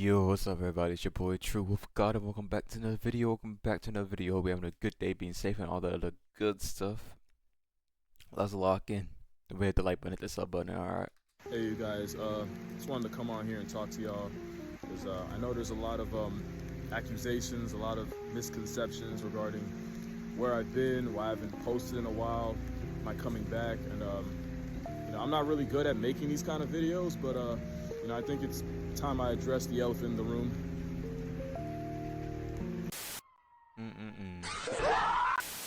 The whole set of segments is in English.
Yo, what's up everybody, it's your boy Wolfandfoxgod and welcome back to another video. Hope you're having a good day, being safe and all the other good stuff. Let's lock in. We hit the like button, hit the sub button, alright. Hey you guys, just wanted to come on here and talk to y'all because I know there's a lot of accusations, a lot of misconceptions regarding where I've been, why I haven't posted in a while, my coming back, and I'm not really good at making these kind of videos, but I think it's time I address the elephant in the room.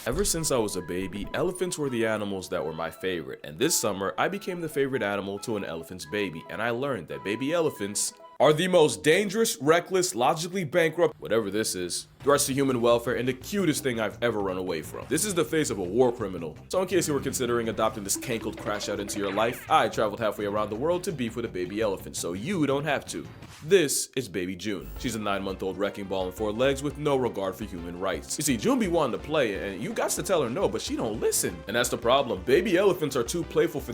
Ever since I was a baby, elephants were the animals that were my favorite, and this summer I became the favorite animal to an elephant's baby, and I learned that baby elephants are the most dangerous, reckless, logically bankrupt, whatever this is, threats to human welfare and the cutest thing I've ever run away from. This is the face of a war criminal. So in case you were considering adopting this cankled crash out into your life, I traveled halfway around the world to beef with a baby elephant, so you don't have to. This is baby June. She's a 9-month-old wrecking ball on 4 legs with no regard for human rights. You see, June be wanting to play, and you got to tell her no, but she don't listen. And that's the problem. Baby elephants are too playful for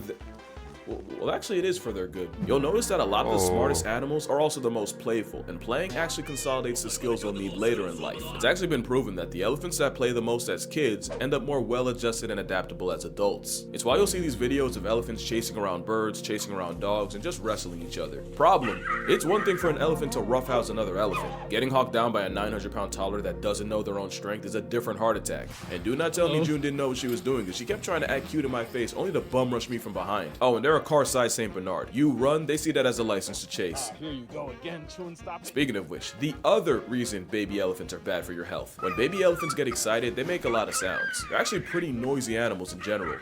Well, actually it is for their good. You'll notice that a lot of the smartest animals are also the most playful, and playing actually consolidates the skills you'll need later in life. It's actually been proven that the elephants that play the most as kids end up more well-adjusted and adaptable as adults. It's why you'll see these videos of elephants chasing around birds, chasing around dogs, and just wrestling each other. Problem: it's one thing for an elephant to roughhouse another elephant. Getting hawked down by a 900-pound toddler that doesn't know their own strength is a different heart attack. And do not tell me June didn't know what she was doing, because she kept trying to act cute in my face only to bum rush me from behind. Oh, and they're a car-sized St. Bernard. You run, they see that as a license to chase. Here you go again, chewing stop. Speaking of which, the other reason baby elephants are bad for your health. When baby elephants get excited, they make a lot of sounds. They're actually pretty noisy animals in general.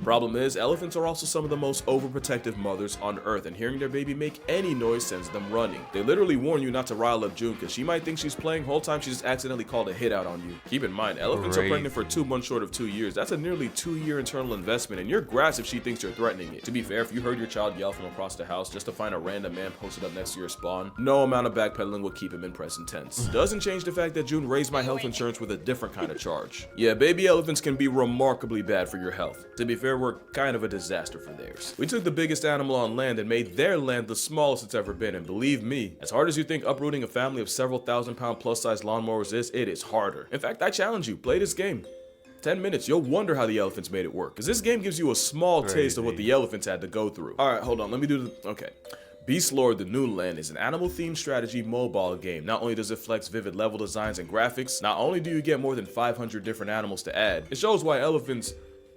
Problem is, elephants are also some of the most overprotective mothers on earth, and hearing their baby make any noise sends them running. They literally warn you not to rile up June because she might think she's playing, whole time she just accidentally called a hit out on you. Keep in mind, elephants are pregnant for 2 months short of 2 years. That's a nearly 2-year internal investment, and you're grass if she thinks you're threatening it. To be fair, if you heard your child yell from across the house just to find a random man posted up next to your spawn, no amount of backpedaling will keep him in present tense. Doesn't change the fact that June raised my health insurance with a different kind of charge. Yeah, baby elephants can be remarkably bad for your health. To be fair, we're kind of a disaster for theirs. We took the biggest animal on land and made their land the smallest it's ever been, and believe me, as hard as you think uprooting a family of several thousand-pound plus-size lawnmowers is, it is harder. In fact, I challenge you, play this game. 10 minutes, you'll wonder how the elephants made it work, because this game gives you a small taste of what the elephants had to go through. Alright, hold on, let me do the... okay. Beast Lord: The New Land is an animal-themed strategy mobile game. Not only does it flex vivid level designs and graphics, not only do you get more than 500 different animals to add, it shows why elephants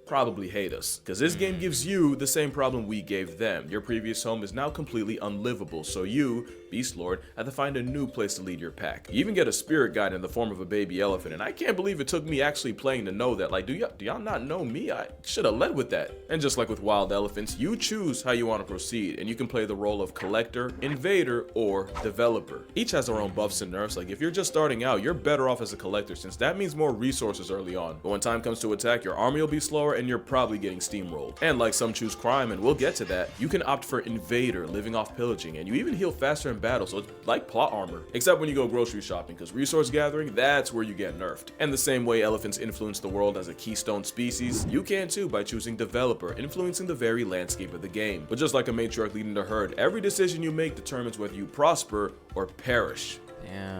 probably hate us, because this game gives you the same problem we gave them. Your previous home is now completely unlivable, so you, Beast Lord, have to find a new place to lead your pack. You even get a spirit guide in the form of a baby elephant, and I can't believe it took me actually playing to know that. Like, do y'all not know me? I should have led with that. And just like with wild elephants, you choose how you want to proceed, and you can play the role of collector, invader, or developer. Each has their own buffs and nerfs. Like, if you're just starting out, you're better off as a collector, since that means more resources early on. But when time comes to attack, your army will be slower, and you're probably getting steamrolled. And like some choose crime, and we'll get to that, you can opt for invader, living off pillaging, and you even heal faster in battle, so it's like plot armor. Except when you go grocery shopping, because resource gathering, that's where you get nerfed. And the same way elephants influence the world as a keystone species, you can too by choosing developer, influencing the very landscape of the game. But just like a matriarch leading the herd, every decision you make determines whether you prosper or perish.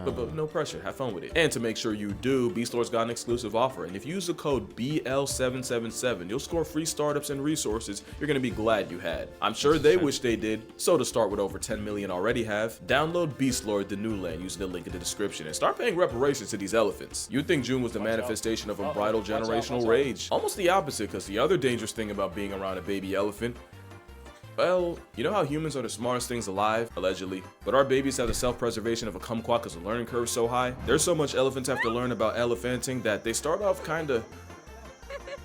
But no pressure, have fun with it. And to make sure you do, Beast Lord's got an exclusive offer, and if you use the code BL777, you'll score free startups and resources you're gonna be glad you had. I'm sure they wish they did, so to start with over 10 million already have, download Beast Lord: The New Land using the link in the description and start paying reparations to these elephants. You'd think June was the manifestation of unbridled generational rage. Almost the opposite, because the other dangerous thing about being around a baby elephant, well, you know how humans are the smartest things alive, allegedly, but our babies have the self-preservation of a kumquat because the learning curve is so high? There's so much elephants have to learn about elephanting that they start off kinda,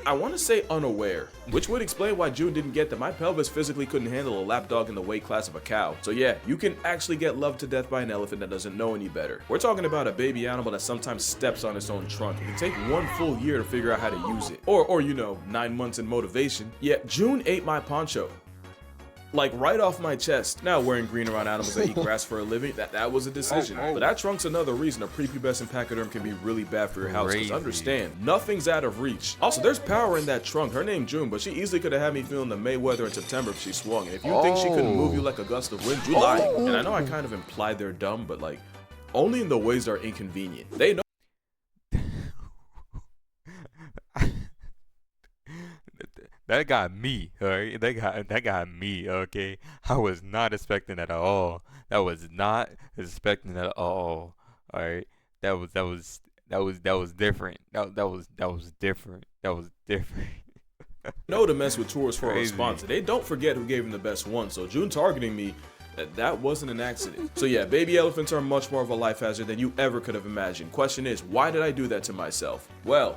I want to say unaware, which would explain why June didn't get that my pelvis physically couldn't handle a lapdog in the weight class of a cow. So yeah, you can actually get loved to death by an elephant that doesn't know any better. We're talking about a baby animal that sometimes steps on its own trunk. It can take 1 full year to figure out how to use it. Or 9 months in motivation. Yeah, June ate my poncho. like right off my chest. Now, wearing green around animals that eat grass for a living, that was a decision. But that trunk's another reason a prepubescent pachyderm can be really bad for your house, because understand, nothing's out of reach. Also, there's power in that trunk. Her name June, but she easily could have had me feeling the Mayweather in September if she swung. And if you think she couldn't move you like a gust of wind, you lying. And I know I kind of implied they're dumb, but like, only in the ways that are inconvenient. They know. That got me, alright? That got me, okay? I was not expecting that at all. That was not expecting that at all. Alright? That was different. That was different. That was different. Know to mess with tourists for a response. They don't forget who gave him the best one. So June targeting me, that wasn't an accident. So yeah, baby elephants are much more of a life hazard than you ever could have imagined. Question is, why did I do that to myself? Well,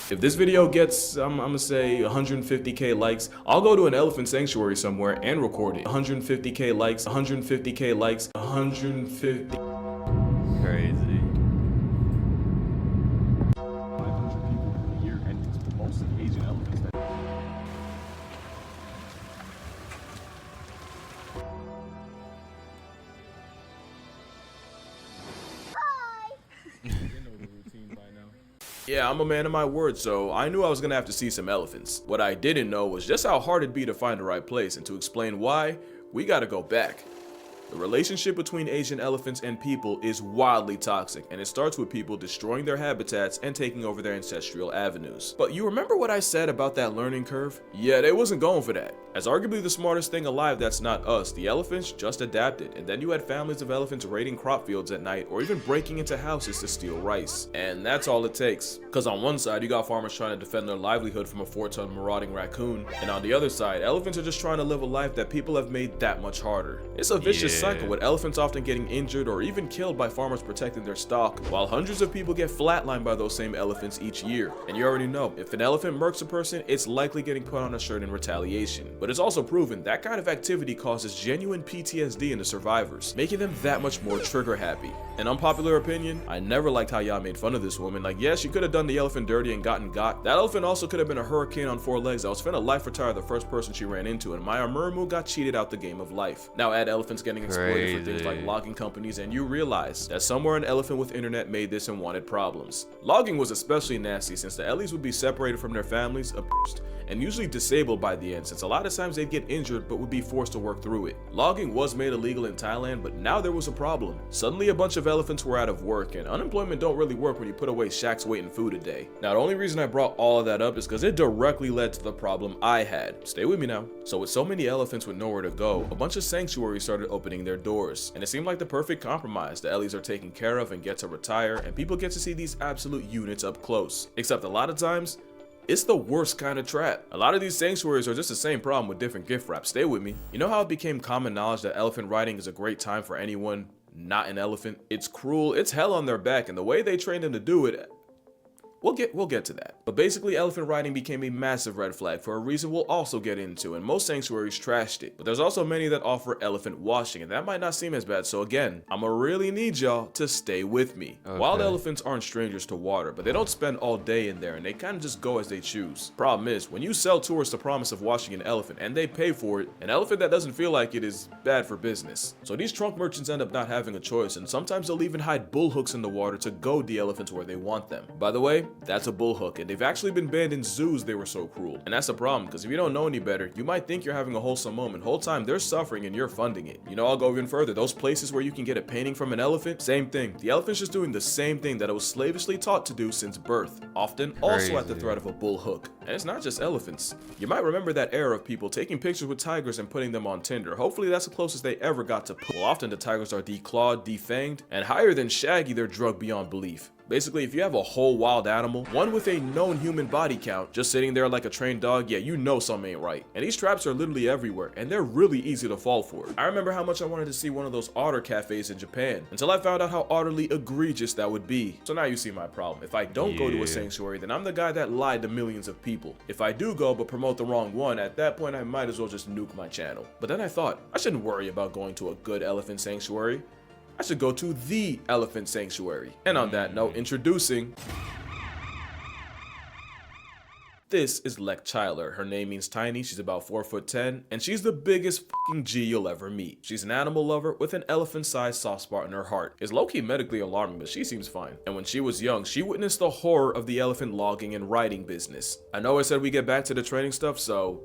if this video gets, I'm gonna say 150k likes, I'll go to an elephant sanctuary somewhere and record it. 150k likes, 150k likes, 150. Crazy. 500 people a year, and it's mostly Asian elephants that. Yeah, I'm a man of my word, so I knew I was gonna have to see some elephants. What I didn't know was just how hard it'd be to find the right place, and to explain why, we gotta go back. The relationship between Asian elephants and people is wildly toxic, and it starts with people destroying their habitats and taking over their ancestral avenues. But you remember what I said about that learning curve? Yeah, they wasn't going for that. As arguably the smartest thing alive that's not us, the elephants just adapted, and then you had families of elephants raiding crop fields at night or even breaking into houses to steal rice. And that's all it takes. Cause on one side, you got farmers trying to defend their livelihood from a 4-ton marauding raccoon, and on the other side, elephants are just trying to live a life that people have made that much harder. It's a vicious cycle, with elephants often getting injured or even killed by farmers protecting their stock, while hundreds of people get flatlined by those same elephants each year. And you already know, if an elephant murks a person, it's likely getting put on a shirt in retaliation. But it's also proven that kind of activity causes genuine PTSD in the survivors, making them that much more trigger happy. An unpopular opinion, I never liked how y'all made fun of this woman. Like, yeah, she could have done the elephant dirty and gotten got. That elephant also could have been a hurricane on 4 legs that was finna life retire the first person she ran into, and Maya Murmu got cheated out the game of life. Now add elephants getting exploited for things like logging companies, and you realize that somewhere an elephant with internet made this and wanted problems. Logging was especially nasty since the Ellies would be separated from their families, abused, and usually disabled by the end, since a lot of times they'd get injured but would be forced to work through it. Logging was made illegal in Thailand, but now there was a problem. Suddenly a bunch of elephants were out of work, and unemployment don't really work when you put away shacks weight in food a day. Now the only reason I brought all of that up is because it directly led to the problem I had. Stay with me now. So with so many elephants with nowhere to go, a bunch of sanctuaries started opening their doors, and it seemed like the perfect compromise. The Ellies are taken care of and get to retire, and people get to see these absolute units up close. Except a lot of times, it's the worst kind of trap. A lot of these sanctuaries are just the same problem with different gift wraps. Stay with me. You know how it became common knowledge that elephant riding is a great time for anyone not an elephant? It's cruel, it's hell on their back, and the way they trained them to do it, we'll get to that. But basically, elephant riding became a massive red flag for a reason we'll also get into, and most sanctuaries trashed it. But there's also many that offer elephant washing, and that might not seem as bad. So again, I'ma really need y'all to stay with me. Okay. Wild elephants aren't strangers to water, but they don't spend all day in there, and they kind of just go as they choose. Problem is, when you sell tourists the promise of washing an elephant and they pay for it, an elephant that doesn't feel like it is bad for business. So these trunk merchants end up not having a choice, and sometimes they'll even hide bull hooks in the water to goad the elephants where they want them. By the way, that's a bull hook, and they've actually been banned in zoos. They were so cruel. And that's the problem, because if you don't know any better, you might think you're having a wholesome moment. Whole time they're suffering and you're funding it. You know, I'll go even further. Those places where you can get a painting from an elephant, same thing. The elephant's just doing the same thing that it was slavishly taught to do since birth, often also at the threat of a bull hook. And it's not just elephants. You might remember that era of people taking pictures with tigers and putting them on Tinder. Hopefully that's the closest they ever got to well, often the tigers are declawed, defanged, and higher than Shaggy, they're drugged beyond belief. Basically, if you have a whole wild animal, one with a known human body count, just sitting there like a trained dog, yeah, you know something ain't right. And these traps are literally everywhere, and they're really easy to fall for. I remember how much I wanted to see one of those otter cafes in Japan, until I found out how utterly egregious that would be. So now you see my problem. If I don't go to a sanctuary, then I'm the guy that lied to millions of people. If I do go but promote the wrong one, at that point I might as well just nuke my channel. But then I thought, I shouldn't worry about going to a good elephant sanctuary. I should go to the elephant sanctuary. And on that note, introducing This is Lechtyler. Her name means tiny, she's about 4'10", and she's the biggest fucking G you'll ever meet. She's an animal lover with an elephant-sized soft spot in her heart. It's low-key medically alarming, but she seems fine. And when she was young, she witnessed the horror of the elephant logging and riding business. I know I said we get back to the training stuff, so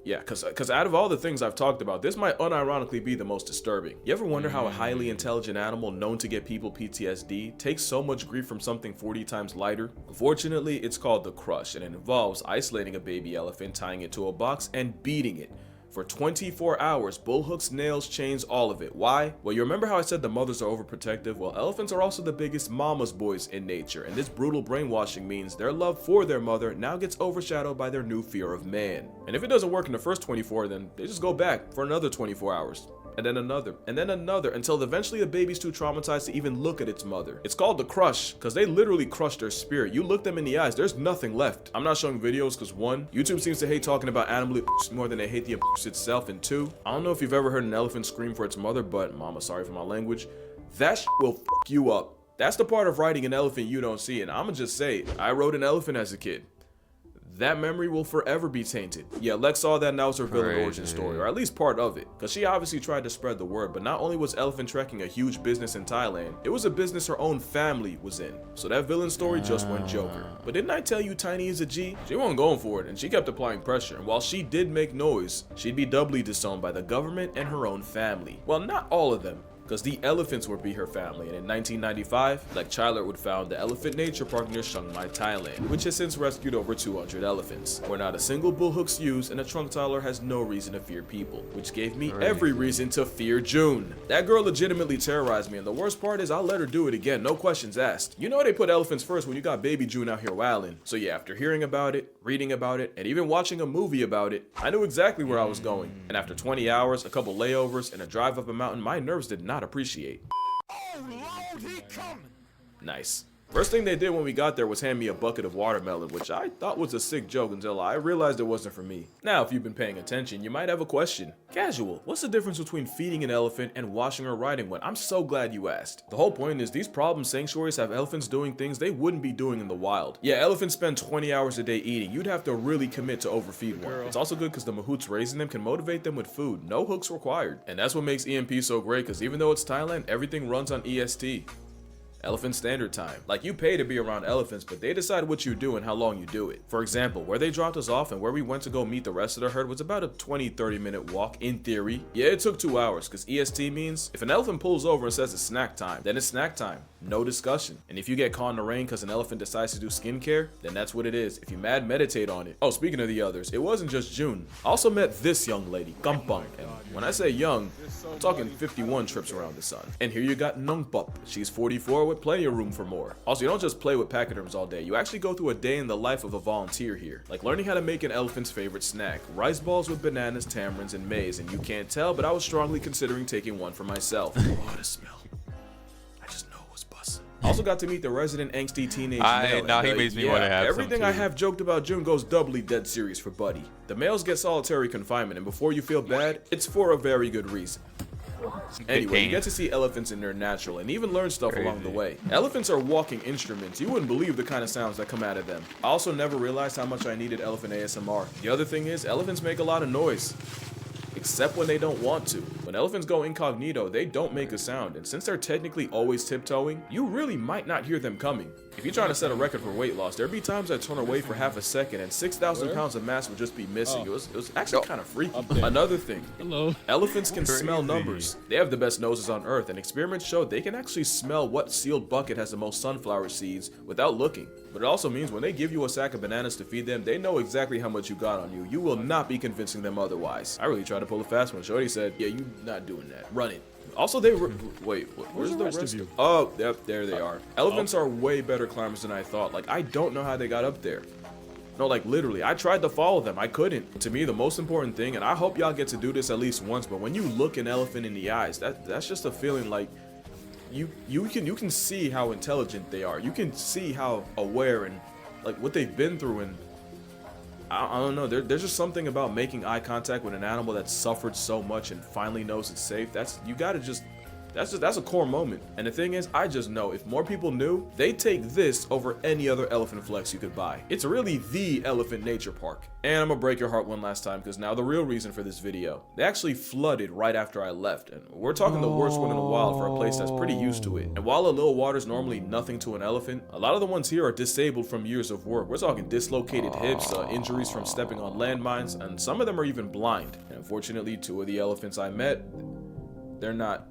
yeah, cause out of all the things I've talked about, this might unironically be the most disturbing. You ever wonder how a highly intelligent animal known to get people PTSD takes so much grief from something 40 times lighter? Unfortunately, it's called the crush, and it involves isolating a baby elephant, tying it to a box, and beating it for 24 hours, bull hooks, nails, chains, all of it. Why? Well, you remember how I said the mothers are overprotective? Well, elephants are also the biggest mama's boys in nature, and this brutal brainwashing means their love for their mother now gets overshadowed by their new fear of man. And if it doesn't work in the first 24, then they just go back for another 24 hours. And then another, until eventually the baby's too traumatized to even look at its mother. It's called the crush, because they literally crush their spirit. You look them in the eyes, there's nothing left. I'm not showing videos because 1, YouTube seems to hate talking about animal abuse more than they hate the abuse itself, and 2, I don't know if you've ever heard an elephant scream for its mother, but mama, sorry for my language, that will fuck you up. That's the part of riding an elephant you don't see, and I'ma just say, I rode an elephant as a kid. That memory will forever be tainted. Yeah, Lex saw that and that was her villain origin story, or at least part of it. Because she obviously tried to spread the word, but not only was elephant trekking a huge business in Thailand, it was a business her own family was in. So that villain story just went Joker. But didn't I tell you Tiny is a G? She wasn't going for it, and she kept applying pressure. And while she did make noise, she'd be doubly disowned by the government and her own family. Well, not all of them, because the elephants would be her family, and in 1995, Lechtyler would found the Elephant Nature Park near Chiang Mai, Thailand, which has since rescued over 200 elephants, where not a single bull hook's used, and a trunk Tyler has no reason to fear people, which gave me every reason to fear June. That girl legitimately terrorized me, and the worst part is I'll let her do it again, no questions asked. You know they put elephants first when you got baby June out here wildin'. So yeah, after hearing about it, reading about it, and even watching a movie about it, I knew exactly where I was going. And after 20 hours, a couple layovers, and a drive up a mountain, my nerves did not appreciate. Oh Lord, he coming! Nice. First thing they did when we got there was hand me a bucket of watermelon, which I thought was a sick joke until I realized it wasn't for me. Now, if you've been paying attention, you might have a question. Casual, what's the difference between feeding an elephant and washing or riding one? I'm so glad you asked. The whole point is these problem sanctuaries have elephants doing things they wouldn't be doing in the wild. Yeah, elephants spend 20 hours a day eating. You'd have to really commit to overfeed one. It's also good because the mahouts raising them can motivate them with food. No hooks required. And that's what makes EMP so great, because even though it's Thailand, everything runs on EST. Elephant Standard Time. Like, you pay to be around elephants, but they decide what you do and how long you do it. For example, where they dropped us off and where we went to go meet the rest of the herd was about a 20-30 minute walk in theory. Yeah, it took 2 hours, because EST means if an elephant pulls over and says it's snack time, then it's snack time. No discussion. And if you get caught in the rain because an elephant decides to do skincare, then that's what it is. If you mad, meditate on it. Oh, speaking of the others, it wasn't just June. I also met this young lady, Gampang. And when I say young, I'm talking 51 trips around the sun. And here you got Nungpup. She's 44 with plenty of room for more. Also, you don't just play with pachyderms all day. You actually go through a day in the life of a volunteer here. Like learning how to make an elephant's favorite snack. Rice balls with bananas, tamarinds, and maize. And you can't tell, but I was strongly considering taking one for myself. Oh, the smell. Also got to meet the resident angsty teenage male. Now he makes me want to have everything some I too. have joked about June goes doubly dead serious for Buddy. The males get solitary confinement, and before you feel bad, it's for a very good reason. Anyway, you get to see elephants in their natural and even learn stuff along the way. Elephants are walking instruments. You wouldn't believe the kind of sounds that come out of them. I also never realized how much I needed elephant ASMR. The other thing is, elephants make a lot of noise. Except when they don't want to. When elephants go incognito, they don't make a sound, and since they're technically always tiptoeing, you really might not hear them coming. If you're trying to set a record for weight loss, there'd be times I'd turn away for half a second and 6,000 pounds of mass would just be missing. It was actually kind of freaky. Another thing, elephants can smell numbers. They have the best noses on earth, and experiments show they can actually smell what sealed bucket has the most sunflower seeds without looking. But it also means when they give you a sack of bananas to feed them, they know exactly how much you got on you. You will not be convincing them otherwise. I really tried to pull a fast one. Shorty said, yeah, you not doing that. Run it. Also, they were. Wait, where's the rest of you? Oh, yep, there they are. Elephants are way better climbers than I thought. Like, I don't know how they got up there. No, like, literally, I tried to follow them. I couldn't. To me, the most important thing, and I hope y'all get to do this at least once, but when you look an elephant in the eyes, that's just a feeling like you can see how intelligent they are. You can see how aware and like what they've been through, and I don't know. There's just something about making eye contact with an animal that's suffered so much and finally knows it's safe. You gotta just That's a core moment. And the thing is, I just know if more people knew, they'd take this over any other elephant flex you could buy. It's really the elephant nature park. And I'm gonna break your heart one last time, because now the real reason for this video. They actually flooded right after I left, and we're talking the worst one in a while for a place that's pretty used to it. And while a little water's normally nothing to an elephant, a lot of the ones here are disabled from years of work. We're talking dislocated hips, injuries from stepping on landmines, and some of them are even blind. And unfortunately, 2 of the elephants I met, they're not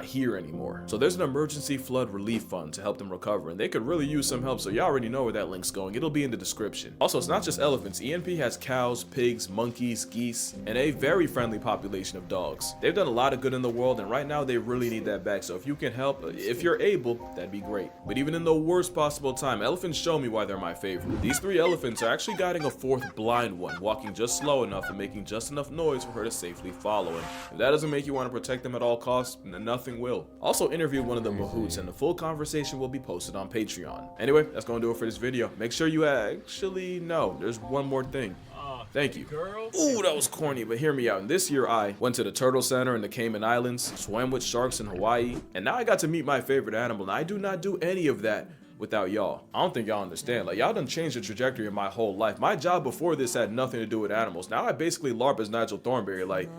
here anymore. So there's an emergency flood relief fund to help them recover, and they could really use some help, so you already know where that link's going. It'll be in the description. Also, it's not just elephants. ENP has cows, pigs, monkeys, geese, and a very friendly population of dogs. They've done a lot of good in the world, and right now they really need that back, so if you can help, if you're able, that'd be great. But even in the worst possible time, elephants show me why they're my favorite. These 3 elephants are actually guiding a 4th blind one, walking just slow enough and making just enough noise for her to safely follow him. If that doesn't make you want to protect them at all costs, then nothing will. Also interviewed one of the mahouts, and the full conversation will be posted on Patreon. Anyway, that's gonna do it for this video. Make sure you actually know there's one more thing. Thank you. Ooh, that was corny, but hear me out. And this year I went to the Turtle Center in the Cayman Islands, swam with sharks in Hawaii, and now I got to meet my favorite animal, and I do not do any of that without y'all. I don't think y'all understand. Like, y'all done changed the trajectory of my whole life. My job before this had nothing to do with animals. Now I basically LARP as Nigel Thornberry. Like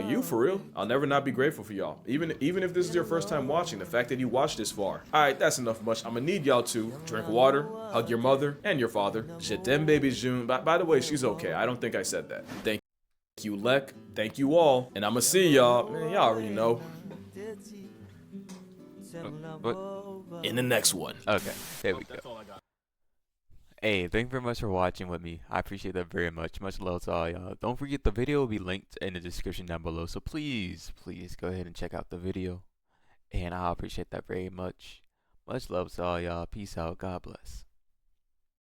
you, for real. I'll never not be grateful for y'all. Even if this is your first time watching, the fact that you watched this far. Alright, that's enough much. I'm gonna need y'all to drink water, hug your mother and your father. Shit, them babies June. By the way, she's okay. I don't think I said that. Thank you, Lek. Thank you all. And I'ma see y'all. Man, y'all already know. What? In the next one. Okay, there we go. That's all I got. Hey, thank you very much for watching with me. I appreciate that very much. Much love to all y'all. Don't forget, the video will be linked in the description down below. So please go ahead and check out the video. And I appreciate that very much. Much love to all y'all. Peace out. God bless.